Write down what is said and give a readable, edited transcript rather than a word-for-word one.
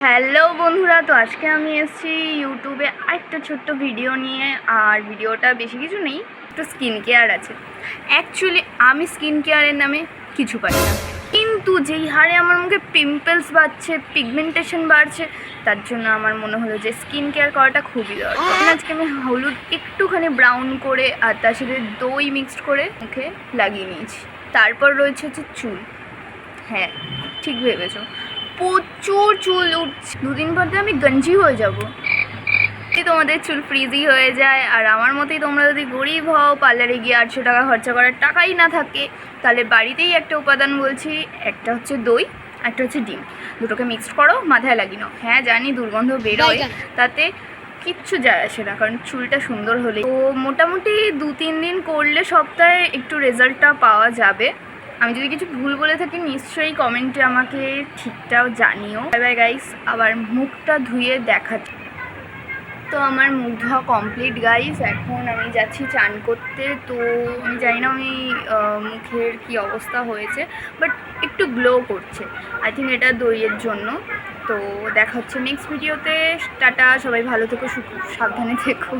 Hello বন্ধুরা, তো আজকে আমি এসেছি ইউটিউবে আরেকটা ছোট্ট ভিডিও নিয়ে। আর ভিডিওটা বেশি কিছু নেই, একটু স্কিন কেয়ার আছে। অ্যাকচুয়ালি আমি স্কিন কেয়ারের নামে কিছু পারি না, কিন্তু যেই হারে আমার মুখে পিম্পলস বাড়ছে, পিগমেন্টেশন বাড়ছে, তার জন্য আমার মনে হলো যে স্কিন কেয়ার করাটা খুবই দরকার। আজকে আমি হলুদ একটুখানি ব্রাউন করে আর তার সাথে দই মিক্সড করে মুখে লাগিয়ে নিয়েছি। তারপর রয়েছে চুল। হ্যাঁ, ঠিক ভেবেছো, প্রচুর চুল উঠছে। দুদিন পর আমি গঞ্জি হয়ে যাব। তোমাদের চুল ফ্রিজি হয়ে যায়, আর আমার মতোই তোমরা যদি গরিব হও, পার্লারে গিয়ে 800 টাকা খরচা করার টাকাই না থাকে, তাহলে বাড়িতেই একটা উপাদান বলছি, একটা হচ্ছে দই, একটা হচ্ছে ডিম। দুটোকে মিক্সড করো, মাথায় লাগিয়ে নাও। হ্যাঁ জানি দুর্গন্ধ বেরোয়, তাতে কিচ্ছু যায় আসে না, কারণ চুলটা সুন্দর হলে। তো মোটামুটি 2-3 দিন করলে সপ্তাহে একটু রেজাল্টটা পাওয়া যাবে। আমি যদি কিছু ভুল বলে থাকি নিশ্চয়ই কমেন্টে আমাকে ঠিকটাও জানিও। বাই বাই গাইস, আবার মুখটা ধুয়ে দেখাচ্ছি। তো আমার মুখ ধোয়া কমপ্লিট গাইস, এখন আমি যাচ্ছি চান করতে। তো আমি জানি না আমি মুখের কি অবস্থা হয়েছে, বাট একটু গ্লো করছে। আই থিঙ্ক এটা দইয়ের জন্য। তো দেখা হচ্ছে নেক্সট ভিডিওতে। টাটা, সবাই ভালো থেকো, সাবধানে থেকো।